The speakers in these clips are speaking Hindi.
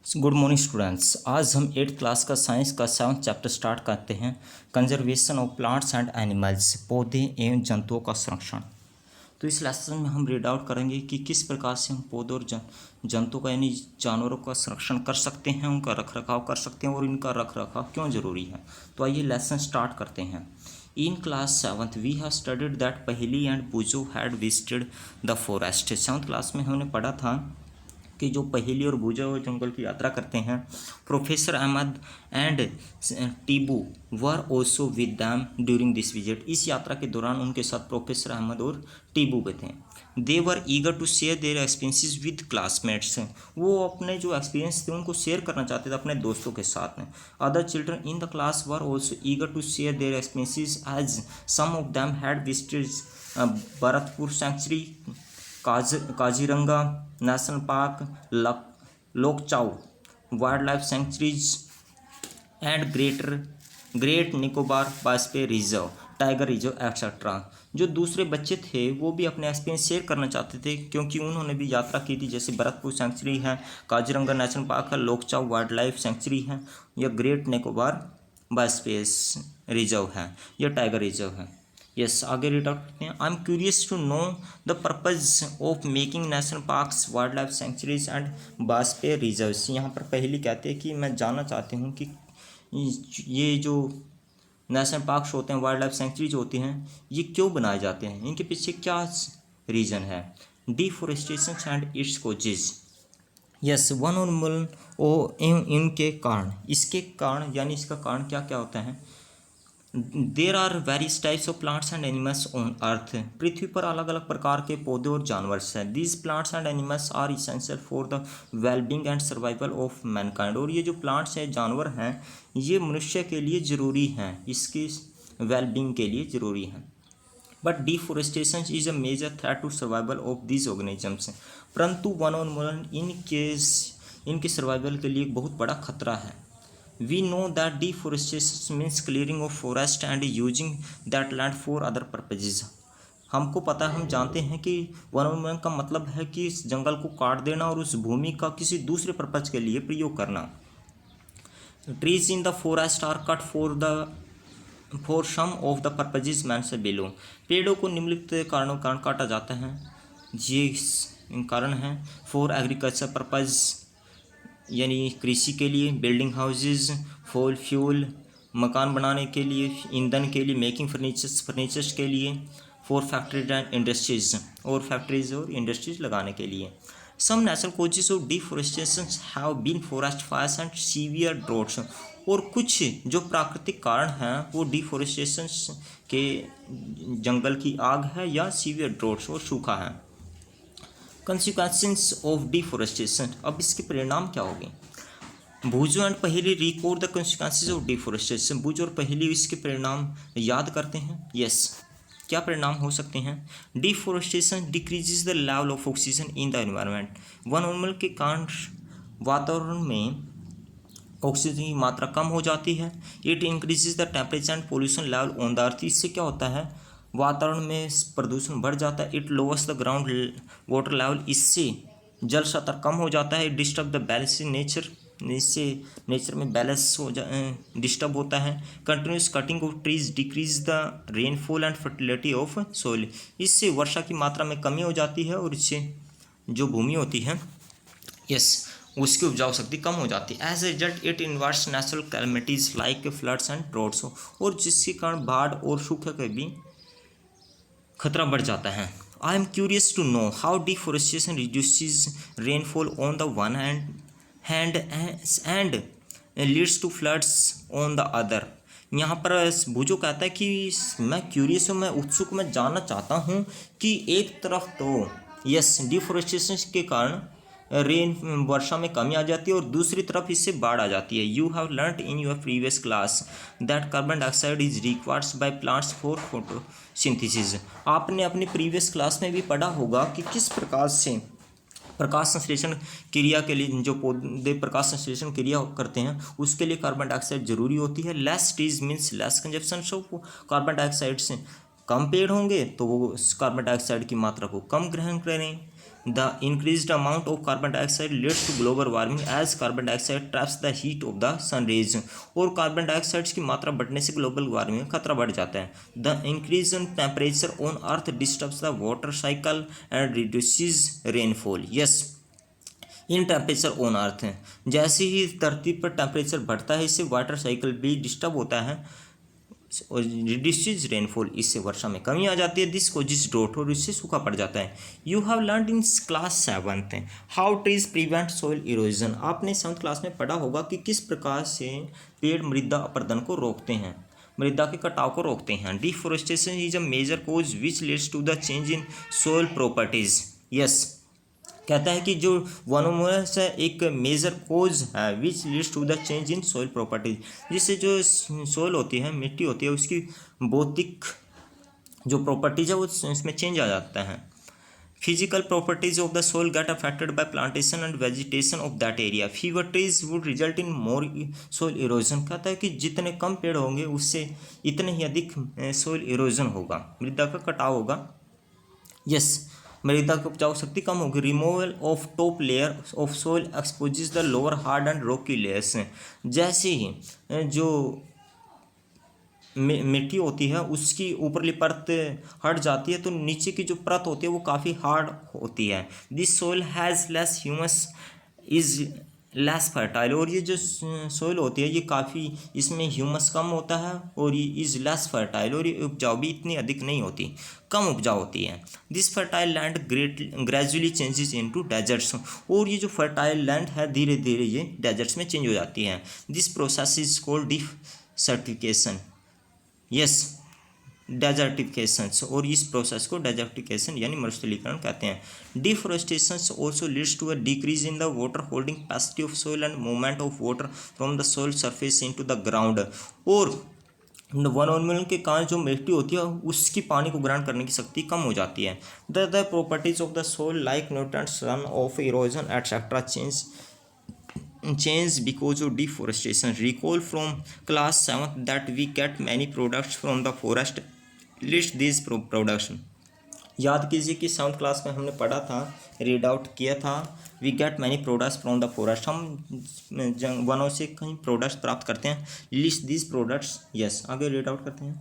Good morning students. आज हम 8th क्लास का साइंस का 7th चैप्टर स्टार्ट करते हैं। Conservation of plants and animals, पौधे एवं जंतुओं का संरक्षण। तो इस लेसन में हम रीड आउट करेंगे कि किस प्रकार से हम पौधों और जंतुओं का यानी जानवरों का संरक्षण कर सकते हैं, उनका रख रखाव कर सकते हैं और इनका रख रखाव क्यों जरूरी है। तो आइए लेसन स्टार्ट करते हैं। In class 7th we have studied that Paheli and Boojho had visited the forest. 7th class में हमने पढ़ा था कि जो पहेली और बूझो जंगल की यात्रा करते हैं, professor Ahmad and Tibu were also with them during this visit. इस यात्रा के दौरान उनके साथ प्रोफेसर अहमद और टीबू भी थे। They were eager to share their experiences with classmates. वो अपने जो एक्सपीरियंस थे उनको शेयर करना चाहते थे अपने दोस्तों के साथ में। Other children in the class were also eager to share their experiences as some of them had visited Bharatpur sanctuary, Kaziranga national park, Lokchao wild life sanctuaries and great Nicobar biosphere reserve, tiger reserve etcetera. जो दूसरे बच्चे थे वो भी अपने एक्सपीरियंस शेयर करना चाहते थे क्योंकि उन्होंने भी यात्रा की थी, जैसे भरतपुर सेंचुरी है, काजीरंगा नेशनल पार्क है, लोकचाऊ वाइल्ड लाइफ सेंचुरी है, या ग्रेट निकोबार बायोस्फीयर रिजर्व है, या टाइगर रिजर्व है। यस, आगे रीड आउट करते हैं। I am curious to know the purpose of making national parks, wild life sanctuaries and biosphere reserves. यहाँ पर पहली कहते हैं कि मैं जानना चाहती हूँ कि ये जो नेशनल पार्क्स होते हैं, वाइल्ड लाइफ सेंचुरीज होती हैं, ये क्यों बनाए जाते हैं, इनके पीछे क्या रीज़न है। Deforestation and it's causes. Yes, वनोन्मूलन एवं इनके कारण, इसके कारण यानी इसका कारण क्या क्या होता है। There are various types of plants and animals on earth. पृथ्वी पर अलग अलग प्रकार के पौधे और जानवर हैं। These plants and animals are essential for the wellbeing and survival of mankind. और ये जो प्लांट्स हैं, जानवर हैं, ये मनुष्य के लिए ज़रूरी हैं, इसकी वेलबींग के लिए ज़रूरी हैं। But deforestation is a major threat to survival of these organisms. परंतु वनोन्मूलन इनके सर्वाइवल के लिए एक बहुत बड़ा खतरा है। We know that deforestation means clearing of forest and using that land for other purposes. हमको पता है, हम जानते हैं कि वनोन्मूलन का मतलब है कि इस जंगल को काट देना और उस भूमि का किसी दूसरे पर्पज के लिए प्रयोग करना। Trees in the forest are cut for some of the purposes mentioned below. पेड़ों को निम्नलिखित कारणों के कारण काटा जाता है। ये कारण हैं फॉर एग्रीकल्चर पर्पज यानी कृषि के लिए, बिल्डिंग हाउसेज, फॉर फ्यूल मकान बनाने के लिए, ईंधन के लिए, मेकिंग फर्नीचर्स के लिए, फॉर फैक्ट्रीज एंड इंडस्ट्रीज और फैक्ट्रीज और इंडस्ट्रीज लगाने के लिए। Some natural causes of deforestation have been forest fires and severe droughts. और कुछ जो प्राकृतिक कारण हैं वो डिफॉरेस्टेशन के जंगल की आग है या सीवियर ड्रॉट्स और सूखा है। कंसिक्वेंसेस ऑफ डिफॉरेस्टेशन, अब इसके परिणाम क्या होंगे। Boojho and Paheli record the consequences of deforestation. Boojho और पहेली इसके परिणाम याद करते हैं। यस, क्या परिणाम हो सकते हैं। Deforestation decreases the level of oxygen in the environment. वनोन्मूलन के कारण वातावरण में ऑक्सीजन की मात्रा कम हो जाती है। It increases the temperature and pollution level on the earth. इससे क्या होता है, वातावरण में प्रदूषण बढ़ जाता है। It lowers the ground water level, इससे जल स्तर कम हो जाता है। Disturb the balance in nature, इससे नेचर में बैलेंस डिस्टर्ब होता है। Continuous cutting of trees decrease the rainfall and fertility of soil. इससे वर्षा की मात्रा में कमी हो जाती है और इससे जो भूमि होती है, यस, उसकी उपजाऊ शक्ति कम हो जाती है। As a result it inverts natural calamities like floods and droughts, और जिसके कारण बाढ़ और सूखे का भी खतरा बढ़ जाता है। I am curious to know how deforestation reduces rainfall on the one hand and leads to floods on the other. यहाँ पर भूजो कहता है कि मैं क्यूरियस हूँ, मैं उत्सुक, मैं जानना चाहता हूँ कि एक तरफ तो यस डिफॉरेस्टेशन के कारण वर्षा में कमी आ जाती है और दूसरी तरफ इससे बाढ़ आ जाती है। You have learned in your previous class that carbon dioxide is required by plants for photosynthesis. आपने अपनी प्रीवियस क्लास में भी पढ़ा होगा कि किस प्रकार से प्रकाश संश्लेषण क्रिया के लिए, जो पौधे प्रकाश संश्लेषण क्रिया करते हैं उसके लिए कार्बन डाइऑक्साइड जरूरी होती है। Less trees means less consumption of carbon dioxide से कम पेड़ होंगे तो वो कार्बन डाइऑक्साइड की मात्रा को कम ग्रहण करें। The increased amount of carbon dioxide leads to global warming as carbon dioxide traps the heat of the sun rays. और कार्बन डाइऑक्साइड की मात्रा बढ़ने से ग्लोबल वार्मिंग का खतरा बढ़ जाता है. The increase in temperature on Earth disturbs the water cycle and reduces rainfall. Yes. In temperature on earth है, जैसे ही धरती पर टेम्परेचर बढ़ता है इससे वाटर साइकिल भी डिस्टर्ब होता है और रिड्यूसेस रेनफॉल, इससे वर्षा में कमी आ जाती है. दिस कोजिस ड्रोट, और इससे सूखा पड़ जाता है. You have learned in class 7 how trees prevent soil erosion. आपने 7th क्लास में पढ़ा होगा कि किस प्रकार से पेड़ मृदा अपरदन को रोकते हैं, मृदा के कटाव को रोकते हैं. Deforestation is a major cause which leads to the change in soil properties. Yes, कहता है कि जो वनोन्मूलन से एक मेजर कोज है which leads to the change in soil properties, जिससे जो सोइल होती है, मिट्टी होती है, उसकी भौतिक जो प्रॉपर्टीज है वो इसमें चेंज आ जाता है. Physical properties of the soil get affected by plantation and vegetation of that area. Fever trees would result in more soil erosion. कहता है कि जितने कम पेड़ होंगे उससे इतने ही अधिक सोइल इरोजन होगा, मृदा का कटाव होगा. यस, मृदा की उपजाऊ शक्ति कम होगी. Removal of top layer of soil exposes the lower hard and Rocky layers. जैसे ही जो मिट्टी होती है उसकी ऊपरली परत हट जाती है तो नीचे की जो परत होती है वो काफ़ी हार्ड होती है. This soil has less humus is less fertile. और ये जो सोइल होती है ये काफ़ी, इसमें ह्यूमस कम होता है और ये इज़ लेस फर्टाइल, और ये उपजाऊ भी इतनी अधिक नहीं होती, कम उपजाऊ होती है. This fertile land gradually changes into deserts. और ये जो फर्टाइल लैंड है धीरे धीरे ये डेजर्ट्स में चेंज हो जाती है. This process is called desertification. Yes, desertification. और इस प्रोसेस को डेजर्टिफिकेशन यानी मरुस्थलीकरण कहते हैं. Deforestation also leads to a decrease in the water holding capacity of soil and movement of water from the soil surface into the ground. और वनोन्मूलन के कारण जो मिट्टी होती है उसकी पानी को ग्रहण करने की शक्ति कम हो जाती है. The properties of the soil like nutrients run of erosion etcetera change because of deforestation. Recall from class 7 that we get many products from the forest. List these products. याद कीजिए कि 7th क्लास में हमने पढ़ा था, रीड आउट किया था, we get many products from the forest. हम वनों से कई प्रोडक्ट्स प्राप्त करते हैं. List this products. यस, आगे रीड आउट करते हैं.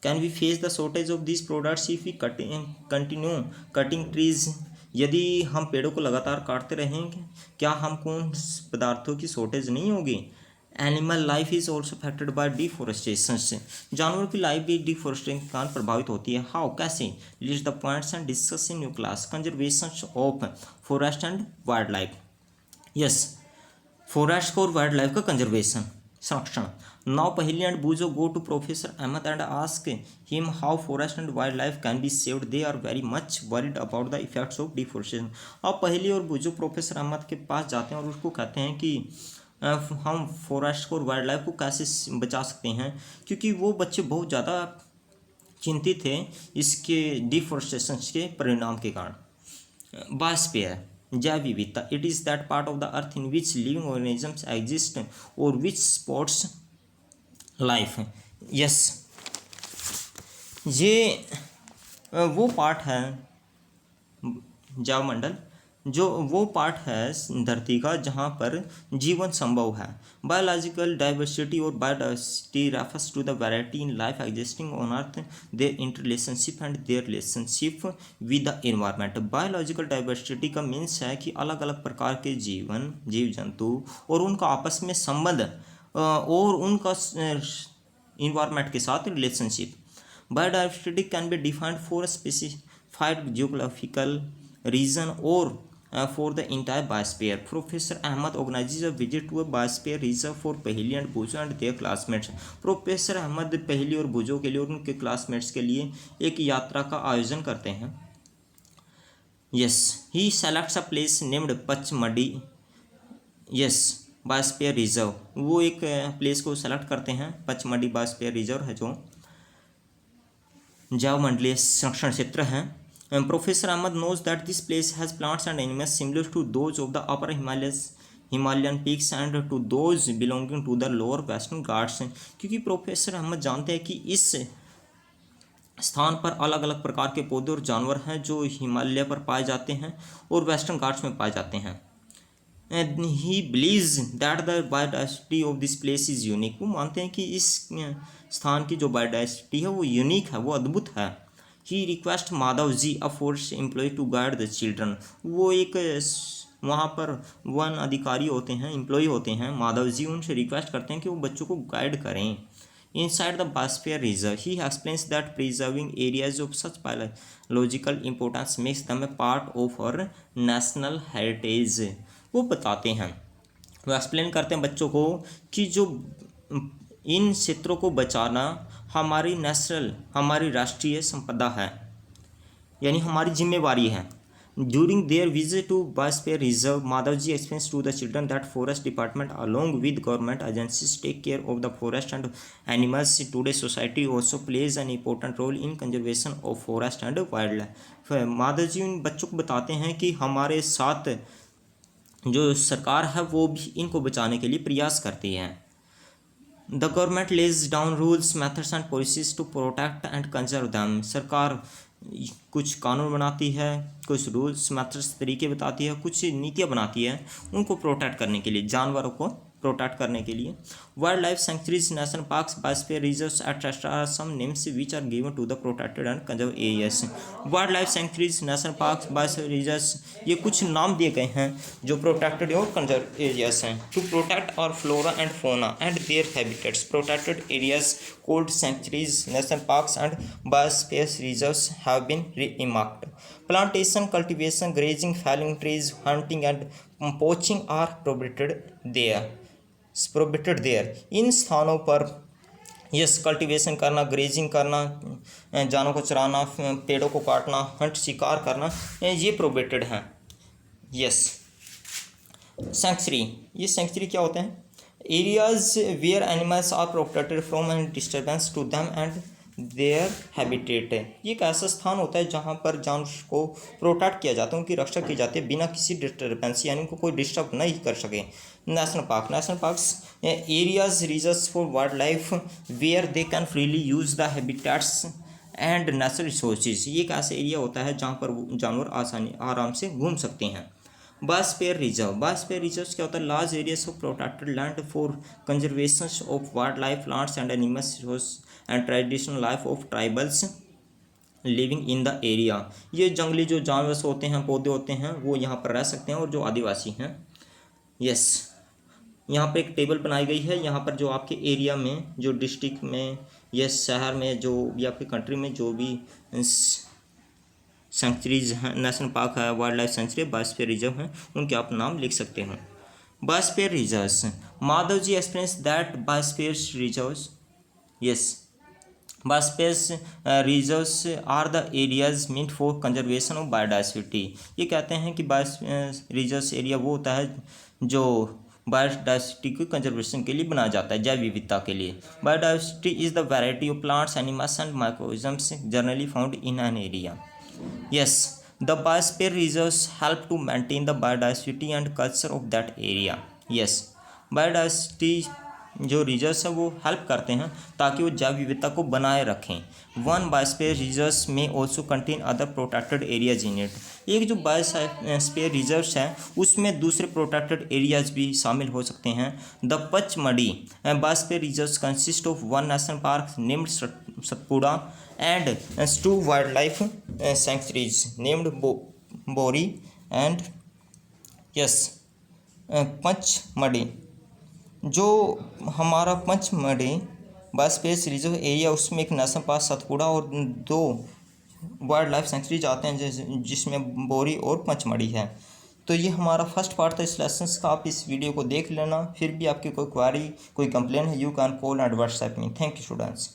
Can we face the shortage of this products if we continue cutting trees. यदि हम पेड़ों को लगातार काटते रहेंगे क्या हमको उन पदार्थों की शॉर्टेज नहीं होगी. Animal life is also affected by deforestation. से जानवरों की लाइफ भी डिफोरेस्टेशन के कारण प्रभावित होती है. हाउ, कैसे. List the points and discuss in new class. Conservation of forest and wild life. Yes, forest और वाइल्ड लाइफ का कंजर्वेशन, संरक्षण. Now Paheli and Bujo go to Professor Ahmed and ask him how forest and wildlife can be saved. They are very much worried about the effects of deforestation. अब पहेली और बुजो प्रोफेसर अहमद के पास जाते हैं और उसको कहते हैं कि हम फॉरेस्ट और वाइल्ड लाइफ को कैसे बचा सकते हैं, क्योंकि वो बच्चे बहुत ज़्यादा चिंतित थे इसके डिफोरेस्टेशन के परिणाम के कारण. बायोस्फीयर, जैव विविधता. It is that part of the earth in which living organisms exist और विच स्पॉट्स लाइफ. यस, ये वो पार्ट है जैव मंडल, जो वो पार्ट है धरती का जहाँ पर जीवन संभव है. बायोलॉजिकल डाइवर्सिटी और biodiversity refers to the variety in life existing on earth, their interrelationship and their relationship with the environment. Biological diversity का मीन्स है कि अलग अलग प्रकार के जीव जंतु और उनका आपस में संबंध और उनका इन्वायरमेंट के साथ relationship. Biodiversity can be defined for specified geographical region और for the entire biosphere. Professor Ahmed organizes a visit to a biosphere reserve for Paheli and Bujo and their classmates. Professor Ahmed पहली और बुजो के लिए और उनके क्लासमेट्स के लिए एक यात्रा का आयोजन करते हैं. Yes, he selects a place named Pachmarhi. Yes, biosphere reserve. वो एक प्लेस को सेलेक्ट करते हैं, पचमढ़ी बायोस्फीयर रिजर्व है जो जैव मंडलीय संरक्षण क्षेत्र है. Professor Ahmed knows that this place has plants and animals similar to those of the upper Himalayan peaks and to those belonging to the lower western Ghats. क्योंकि प्रोफेसर अहमद जानते हैं कि इस स्थान पर अलग अलग प्रकार के पौधे और जानवर हैं जो हिमालय पर पाए जाते हैं और वेस्टर्न घाट्स में पाए जाते हैं। And he believes that the biodiversity of this place is unique. वो मानते हैं कि इस स्थान की जो बायोडाइवर्सिटी है वो यूनिक है, वो अद्भुत है। He request Madhav ji a forest employee to guide the children. वो एक वहाँ पर वन अधिकारी होते हैं, एम्प्लॉय होते हैं माधव जी, उनसे रिक्वेस्ट करते हैं कि वो बच्चों को गाइड करें। Inside the Biosphere Reserve, he explains that preserving areas of such biological importance makes them a part of our national heritage। वो बताते हैं, वो एक्सप्लेन करते हैं बच्चों को कि जो इन क्षेत्रों को बचाना हमारी नेशनल, हमारी राष्ट्रीय संपदा है, यानी हमारी जिम्मेवारी है। During their visit to Biosphere Reserve, Madhavji explains to the children that Forest Department along with government agencies take care of the forest and animals. Today's society also plays an important role in conservation of forest and wildlife। Madhav ji उन बच्चों को बताते हैं कि हमारे साथ जो सरकार है वो भी इनको बचाने के लिए प्रयास करती है। The government lays down rules methods and policies to protect and conserve them. सरकार कुछ कानून बनाती है, कुछ रूल्स मेथड्स तरीके बताती है, कुछ नीतियाँ बनाती है उनको प्रोटेक्ट करने के लिए, जानवरों को प्रोटेक्ट करने के लिए। Wild life sanctuaries, national parks, biosphere reserves etcetera are some names which are given to the protected and conserve areas. Wild life sanctuaries, national parks, biosphere reserves, ये कुछ नाम दिए गए हैं जो प्रोटेक्टेड और कंजर्व एरियाज हैं। To protect our flora and fauna and their habitats, protected areas called sanctuaries, national parks and biosphere reserves have been remarked. Plantation, cultivation, grazing, felling trees, hunting and poaching are prohibited there। इन स्थानों पर यस कल्टीवेशन करना, ग्रेजिंग करना, जानवरों को चराना, पेड़ों को काटना, हंट शिकार करना, ये प्रोहिबिटेड हैं। यस सेंचुरी, ये सेंचुरी क्या होते हैं? Areas where animals are protected from and disturbance to them and their habitat. ये एक ऐसा स्थान होता है जहाँ पर जानवर को प्रोटेक्ट किया जाता है, उनकी रक्षा की जाती है बिना किसी डिस्टर्बेंस, यानी उनको कोई डिस्टर्ब नहीं कर सके। National park, national parks areas reserves for wildlife where they can freely use the habitats and natural resources. ये एक ऐसा एरिया होता है जहाँ पर जानवर आराम से घूम सकते हैं। बायोस्फीयर रिजर्व, बायोस्फीयर रिजर्व क्या होता है? Large areas of protected land for conservation of wild life, plants and animals and traditional life of tribals living in the area. ये जंगली जो जानवर होते हैं, पौधे होते हैं, वो यहाँ पर रह सकते हैं और जो आदिवासी हैं। यस यहाँ पे एक टेबल बनाई गई है, यहाँ पर जो आपके एरिया में, जो डिस्ट्रिक्ट में या शहर में, जो भी आपकी कंट्री में जो भी सेंचुरीज हैं, नेशनल पार्क है, wildlife sanctuary, biosphere reserve हैं, उनके आप नाम लिख सकते हैं। Biosphere reserves, Madhav ji explains that biosphere reserves, yes biosphere reserves are the areas meant for conservation of biodiversity. ये कहते हैं कि बायोस्फीयर रिजर्व्स एरिया वो होता है जो बायोडाइवर्सिटी की कंजर्वेशन के लिए बनाया जाता है, जैव विविधता के लिए। Biodiversity is the variety of plants, animals and microorganisms generally found in an area. Yes, the biosphere reserves help to maintain the biodiversity and culture of that area। Yes, biodiversity जो रिजर्व्स है वो हेल्प करते हैं ताकि वो जैव विविधता को बनाए रखें। वन बायोस्फीयर रिजर्व्स में also contain other protected areas in it. एक जो बायोस्फीयर रिजर्व्स है उसमें दूसरे प्रोटेक्टेड एरियाज भी शामिल हो सकते हैं। The Pachmarhi biosphere reserves consist of one national park named Satpura and two wild life sanctuaries named Bori and yes Pachmarhi. जो हमारा पचमढ़ी बायोस्फीयर रिजर्व एरिया, उसमें एक नेशनल पार्क सतपुड़ा और 2 वाइल्ड लाइफ सेंचुरीज आते हैं जिसमें बोरी और पचमढ़ी है। तो ये हमारा फर्स्ट पार्ट था इस लेसन का। आप इस वीडियो को देख लेना, फिर भी आपकी कोई क्वारी, कोई कंप्लेन है, you can call and WhatsApp me. Thank you students.